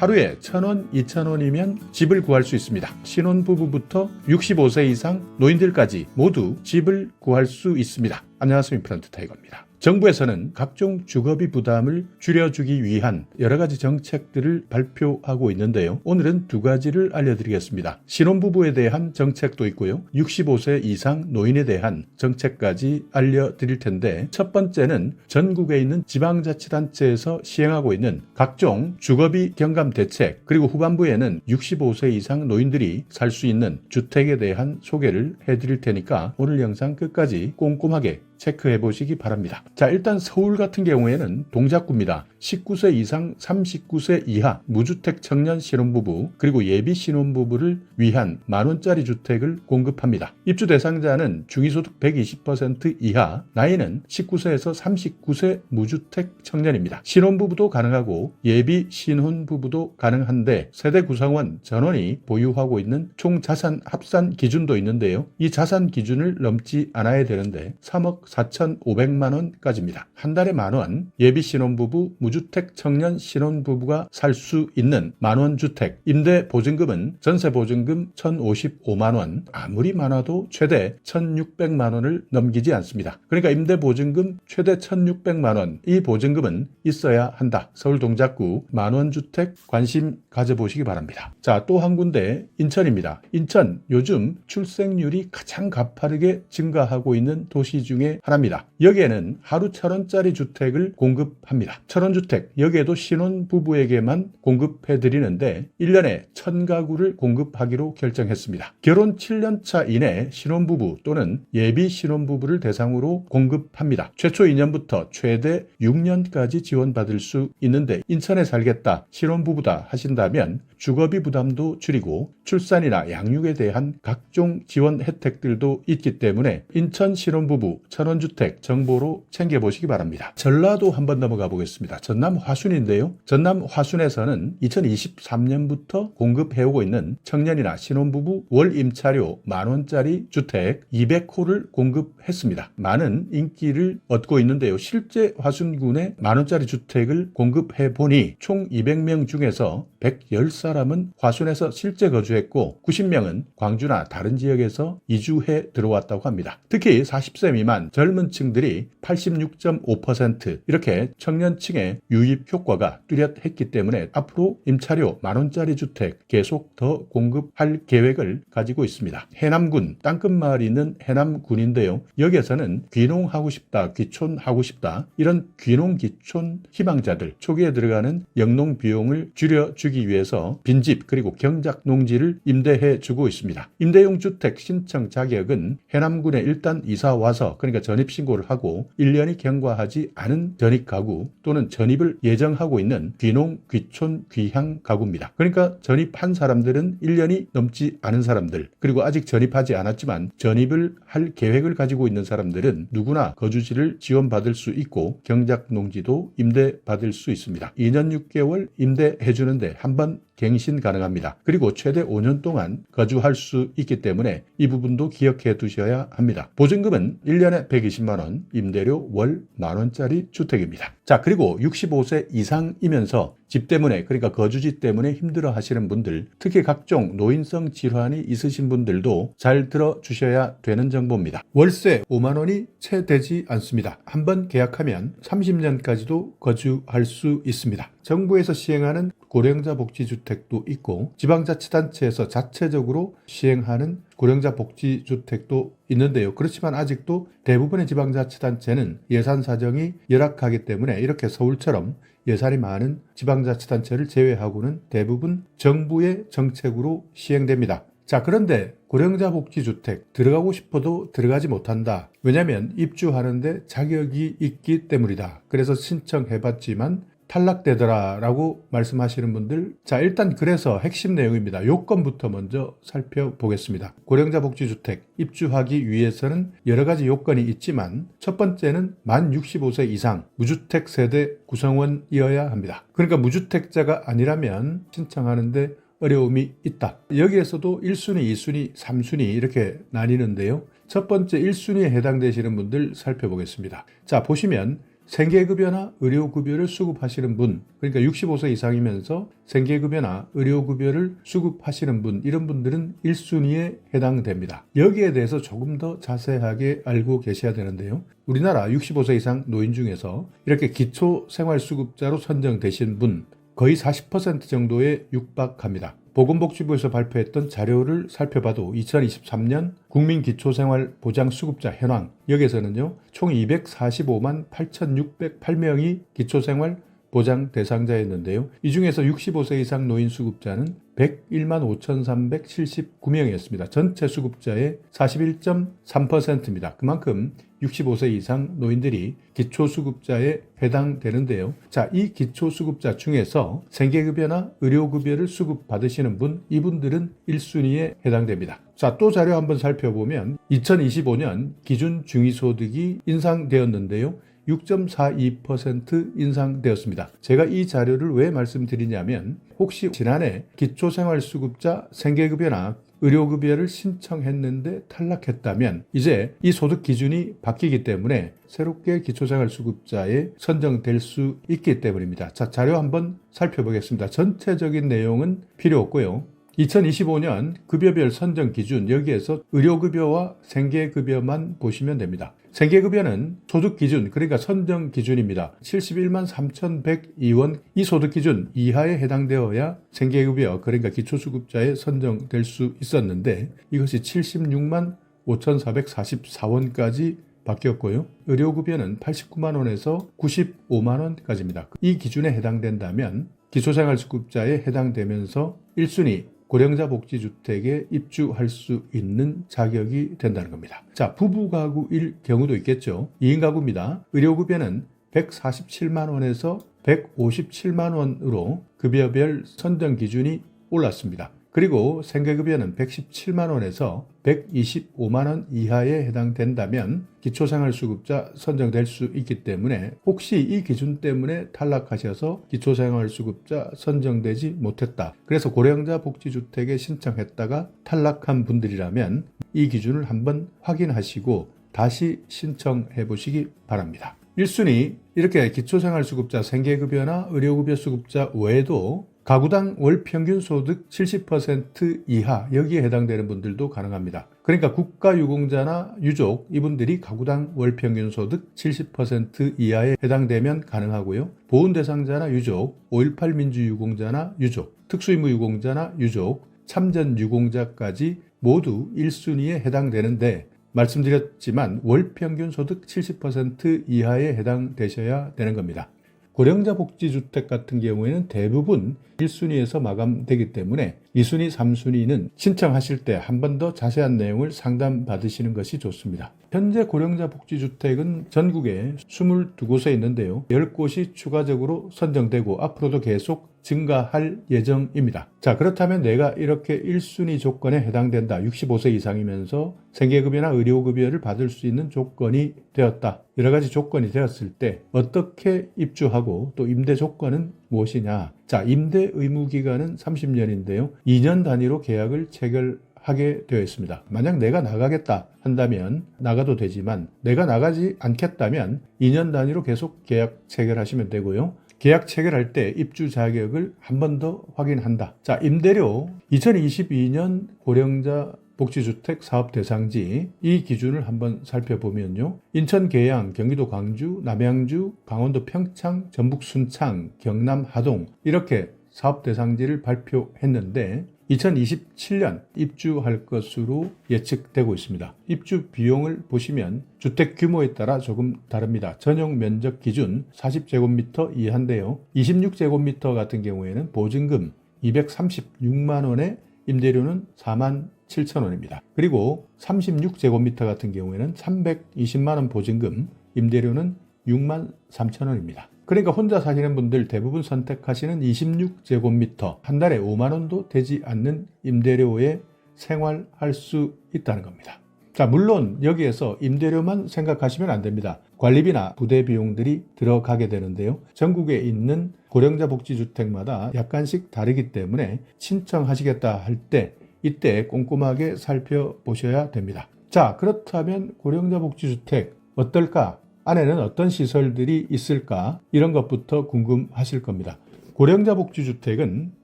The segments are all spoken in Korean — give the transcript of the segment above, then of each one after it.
하루에 1,000원, 2,000원이면 집을 구할 수 있습니다. 신혼부부부터 65세 이상 노인들까지 모두 집을 구할 수 있습니다. 안녕하세요. 임플란트 타이거입니다. 정부에서는 각종 주거비 부담을 줄여주기 위한 여러 가지 정책들을 발표하고 있는데요. 오늘은 두 가지를 알려드리겠습니다. 신혼부부에 대한 정책도 있고요. 65세 이상 노인에 대한 정책까지 알려드릴 텐데, 첫 번째는 전국에 있는 지방자치단체에서 시행하고 있는 각종 주거비 경감 대책, 그리고 후반부에는 65세 이상 노인들이 살 수 있는 주택에 대한 소개를 해드릴 테니까 오늘 영상 끝까지 꼼꼼하게 체크해 보시기 바랍니다. 자, 일단 서울 같은 경우에는 동작구입니다. 19세 이상 39세 이하 무주택 청년 신혼부부 그리고 예비 신혼부부를 위한 만원짜리 주택을 공급합니다. 입주 대상자는 중위소득 120% 이하, 나이는 19세에서 39세 무주택 청년입니다. 신혼부부도 가능하고 예비 신혼부부도 가능한데, 세대 구성원 전원이 보유하고 있는 총 자산 합산 기준도 있는데요. 이 자산 기준을 넘지 않아야 되는데 3억 4,500만 원까지입니다. 한 달에 만원, 예비 신혼부부, 무주택 청년 신혼부부가 살 수 있는 만원 주택, 임대 보증금은 전세 보증금 1,055만 원, 아무리 많아도 최대 1,600만 원을 넘기지 않습니다. 그러니까 임대 보증금 최대 1,600만 원, 이 보증금은 있어야 한다. 서울 동작구 만원 주택 관심 가져보시기 바랍니다. 자, 또 한 군데 인천입니다. 인천 요즘 출생률이 가장 가파르게 증가하고 있는 도시 중에 하나입니다. 여기에는 하루 1,000원짜리 주택을 공급합니다. 1,000원 주택, 여기에도 신혼부부에게만 공급해드리는데 1년에 1,000가구를 공급하기로 결정했습니다. 결혼 7년차 이내 신혼부부 또는 예비 신혼부부를 대상으로 공급합니다. 최초 2년부터 최대 6년까지 지원받을 수 있는데, 인천에 살겠다, 신혼부부다 하신다면 주거비 부담도 줄이고 출산이나 양육에 대한 각종 지원 혜택들도 있기 때문에 인천 신혼부부 1,000원 주택 정보로 챙겨보시기 바랍니다. 전라도 한번 넘어가 보겠습니다. 전남 화순인데요. 전남 화순에서는 2023년부터 공급해오고 있는 청년이나 신혼부부 월 임차료 만원짜리 주택 200호를 공급했습니다. 많은 인기를 얻고 있는데요. 실제 화순군에 만원짜리 주택을 공급해보니 총 200명 중에서 110사람은 화순에서 실제 거주했고 90명은 광주나 다른 지역에서 이주해 들어왔다고 합니다. 특히 40세 미만 젊은 층들이 86.5% 이렇게 청년층의 유입 효과가 뚜렷했기 때문에 앞으로 임차료 만원짜리 주택 계속 더 공급할 계획을 가지고 있습니다. 해남군 땅끝마을이 있는 해남군인데요. 여기에서는 귀농하고 싶다, 귀촌하고 싶다, 이런 귀농 귀촌 희망자들 초기에 들어가는 영농 비용을 줄여주기 위해서 빈집 그리고 경작 농지를 임대해 주고 있습니다. 임대용 주택 신청 자격은 해남군에 일단 이사 와서, 그러니까 전입신고를 하고 1년이 경과하지 않은 전입 가구 또는 전입을 예정하고 있는 귀농, 귀촌, 귀향 가구입니다. 그러니까 전입한 사람들은 1년이 넘지 않은 사람들, 그리고 아직 전입하지 않았지만 전입을 할 계획을 가지고 있는 사람들은 누구나 거주지를 지원받을 수 있고 경작 농지도 임대받을 수 있습니다. 2년 6개월 임대해 주는데 한 번 갱신 가능합니다. 그리고 최대 5년 동안 거주할 수 있기 때문에 이 부분도 기억해 두셔야 합니다. 보증금은 1년에 120만 원, 임대료 월 만원짜리 주택입니다. 자, 그리고 65세 이상이면서 집 때문에, 그러니까 거주지 때문에 힘들어 하시는 분들, 특히 각종 노인성 질환이 있으신 분들도 잘 들어주셔야 되는 정보입니다. 월세 5만 원이 채 되지 않습니다. 한번 계약하면 30년까지도 거주할 수 있습니다. 정부에서 시행하는 고령자 복지주택도 있고 지방자치단체에서 자체적으로 시행하는 고령자 복지주택도 있는데요. 그렇지만 아직도 대부분의 지방자치단체는 예산 사정이 열악하기 때문에 이렇게 서울처럼 예산이 많은 지방자치단체를 제외하고는 대부분 정부의 정책으로 시행됩니다. 자, 그런데 고령자 복지주택 들어가고 싶어도 들어가지 못한다. 왜냐하면 입주하는데 자격이 있기 때문이다. 그래서 신청해봤지만 탈락되더라 라고 말씀하시는 분들, 자, 일단 그래서 핵심 내용입니다. 요건부터 먼저 살펴보겠습니다. 고령자 복지주택 입주하기 위해서는 여러 가지 요건이 있지만 첫 번째는 만 65세 이상 무주택 세대 구성원이어야 합니다. 그러니까 무주택자가 아니라면 신청하는데 어려움이 있다. 여기에서도 1순위, 2순위, 3순위 이렇게 나뉘는데요. 첫 번째 1순위에 해당되시는 분들 살펴보겠습니다. 자, 보시면 생계급여나 의료급여를 수급하시는 분, 그러니까 65세 이상이면서 생계급여나 의료급여를 수급하시는 분, 이런 분들은 1순위에 해당됩니다. 여기에 대해서 조금 더 자세하게 알고 계셔야 되는데요. 우리나라 65세 이상 노인 중에서 이렇게 기초생활수급자로 선정되신 분 거의 40% 정도에 육박합니다. 보건복지부에서 발표했던 자료를 살펴봐도 2023년 국민기초생활보장수급자 현황, 여기에서는요 총 245만 8,608명이 기초생활 보장 대상자였는데요. 이 중에서 65세 이상 노인 수급자는 101만 5,379명이었습니다. 전체 수급자의 41.3%입니다. 그만큼 65세 이상 노인들이 기초수급자에 해당되는데요. 자, 이 기초수급자 중에서 생계급여나 의료급여를 수급받으시는 분, 이분들은 1순위에 해당됩니다. 자, 또 자료 한번 살펴보면 2025년 기준 중위소득이 인상되었는데요. 6.42% 인상되었습니다. 제가 이 자료를 왜 말씀드리냐면 혹시 지난해 기초생활수급자 생계급여나 의료급여를 신청했는데 탈락했다면 이제 이 소득 기준이 바뀌기 때문에 새롭게 기초생활수급자에 선정될 수 있기 때문입니다. 자, 자료 한번 살펴보겠습니다. 전체적인 내용은 필요 없고요. 2025년 급여별 선정 기준, 여기에서 의료급여와 생계급여만 보시면 됩니다. 생계급여는 소득 기준, 그러니까 선정 기준입니다. 71만 3,102원, 이 소득 기준 이하에 해당되어야 생계급여, 그러니까 기초수급자에 선정될 수 있었는데 이것이 76만 5,444원까지 바뀌었고요. 의료급여는 89만 원에서 95만 원까지입니다. 이 기준에 해당된다면 기초생활수급자에 해당되면서 1순위 고령자 복지주택에 입주할 수 있는 자격이 된다는 겁니다. 자, 부부가구일 경우도 있겠죠. 2인 가구입니다. 의료급여는 147만 원에서 157만 원으로 급여별 선정 기준이 올랐습니다. 그리고 생계급여는 117만 원에서 125만 원 이하에 해당된다면 기초생활수급자 선정될 수 있기 때문에 혹시 이 기준 때문에 탈락하셔서 기초생활수급자 선정되지 못했다. 그래서 고령자 복지주택에 신청했다가 탈락한 분들이라면 이 기준을 한번 확인하시고 다시 신청해 보시기 바랍니다. 1순위 이렇게 기초생활수급자 생계급여나 의료급여 수급자 외에도 가구당 월 평균 소득 70% 이하, 여기에 해당되는 분들도 가능합니다. 그러니까 국가유공자나 유족, 이분들이 가구당 월 평균 소득 70% 이하에 해당되면 가능하고요. 보훈 대상자나 유족, 5.18 민주유공자나 유족, 특수임무유공자나 유족, 참전유공자까지 모두 1순위에 해당되는데 말씀드렸지만 월 평균 소득 70% 이하에 해당되셔야 되는 겁니다. 고령자 복지주택 같은 경우에는 대부분 1순위에서 마감되기 때문에 2순위, 3순위는 신청하실 때 한 번 더 자세한 내용을 상담받으시는 것이 좋습니다. 현재 고령자 복지주택은 전국에 22곳에 있는데요. 10곳이 추가적으로 선정되고 앞으로도 계속 증가할 예정입니다. 자, 그렇다면 내가 이렇게 1순위 조건에 해당된다. 65세 이상이면서 생계급여나 의료급여를 받을 수 있는 조건이 되었다. 여러 가지 조건이 되었을 때 어떻게 입주하고 또 임대 조건은 무엇이냐. 자, 임대 의무 기간은 30년인데요. 2년 단위로 계약을 체결하게 되어 있습니다. 만약 내가 나가겠다 한다면 나가도 되지만 내가 나가지 않겠다면 2년 단위로 계속 계약 체결하시면 되고요. 계약 체결할 때 입주 자격을 한 번 더 확인한다. 자, 임대료 2022년 고령자 복지주택 사업 대상지 이 기준을 한번 살펴보면요. 인천 계양, 경기도 광주, 남양주, 강원도 평창, 전북 순창, 경남 하동 이렇게 사업 대상지를 발표했는데 2027년 입주할 것으로 예측되고 있습니다. 입주 비용을 보시면 주택 규모에 따라 조금 다릅니다. 전용 면적 기준 40제곱미터 이하인데요. 26제곱미터 같은 경우에는 보증금 236만 원에 임대료는 4만 7천 원입니다. 그리고 36제곱미터 같은 경우에는 320만 원 보증금, 임대료는 6만 3천 원입니다. 그러니까 혼자 사시는 분들 대부분 선택하시는 26제곱미터, 한 달에 5만 원도 되지 않는 임대료에 생활할 수 있다는 겁니다. 자, 물론 여기에서 임대료만 생각하시면 안 됩니다. 관리비나 부대 비용들이 들어가게 되는데요. 전국에 있는 고령자 복지주택마다 약간씩 다르기 때문에 신청하시겠다 할 때 이때 꼼꼼하게 살펴보셔야 됩니다. 자, 그렇다면 고령자 복지주택 어떨까? 안에는 어떤 시설들이 있을까 이런 것부터 궁금하실 겁니다. 고령자 복지주택은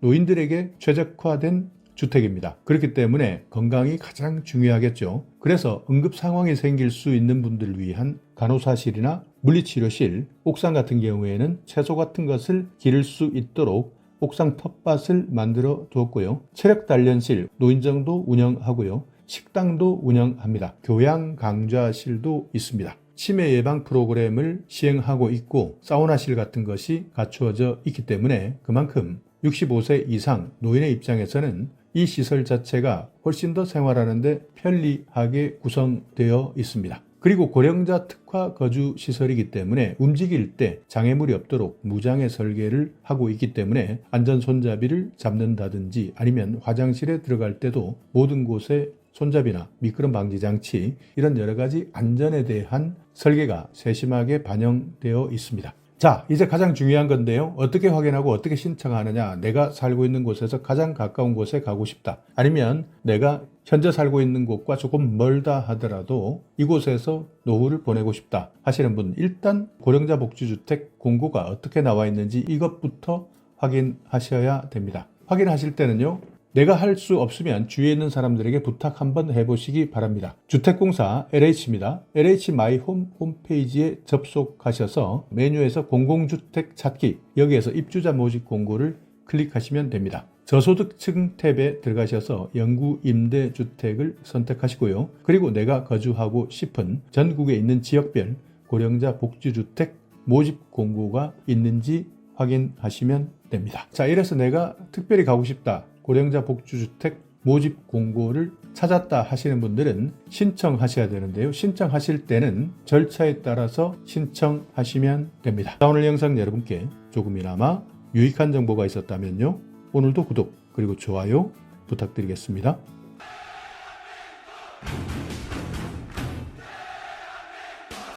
노인들에게 최적화된 주택입니다. 그렇기 때문에 건강이 가장 중요하겠죠. 그래서 응급 상황이 생길 수 있는 분들을 위한 간호사실이나 물리치료실, 옥상 같은 경우에는 채소 같은 것을 기를 수 있도록 옥상 텃밭을 만들어 두었고요. 체력 단련실, 노인정도 운영하고요. 식당도 운영합니다. 교양 강좌실도 있습니다. 치매 예방 프로그램을 시행하고 있고 사우나실 같은 것이 갖추어져 있기 때문에 그만큼 65세 이상 노인의 입장에서는 이 시설 자체가 훨씬 더 생활하는데 편리하게 구성되어 있습니다. 그리고 고령자 특화 거주 시설이기 때문에 움직일 때 장애물이 없도록 무장애 설계를 하고 있기 때문에 안전 손잡이를 잡는다든지 아니면 화장실에 들어갈 때도 모든 곳에 손잡이나 미끄럼 방지 장치 이런 여러 가지 안전에 대한 설계가 세심하게 반영되어 있습니다. 자, 이제 가장 중요한 건데요. 어떻게 확인하고 어떻게 신청하느냐. 내가 살고 있는 곳에서 가장 가까운 곳에 가고 싶다. 아니면 내가 현재 살고 있는 곳과 조금 멀다 하더라도 이곳에서 노후를 보내고 싶다 하시는 분, 일단 고령자 복지주택 공고가 어떻게 나와 있는지 이것부터 확인하셔야 됩니다. 확인하실 때는요. 내가 할 수 없으면 주위에 있는 사람들에게 부탁 한번 해보시기 바랍니다. 주택공사 LH입니다. LH 마이홈 홈페이지에 접속하셔서 메뉴에서 공공주택 찾기, 여기에서 입주자 모집 공고를 클릭하시면 됩니다. 저소득층 탭에 들어가셔서 영구임대주택을 선택하시고요. 그리고 내가 거주하고 싶은 전국에 있는 지역별 고령자 복지주택 모집 공고가 있는지 확인하시면 됩니다. 자, 이래서 내가 특별히 가고 싶다. 고령자 복지주택 모집 공고를 찾았다 하시는 분들은 신청하셔야 되는데요. 신청하실 때는 절차에 따라서 신청하시면 됩니다. 자, 오늘 영상 여러분께 조금이나마 유익한 정보가 있었다면요. 오늘도 구독 그리고 좋아요 부탁드리겠습니다.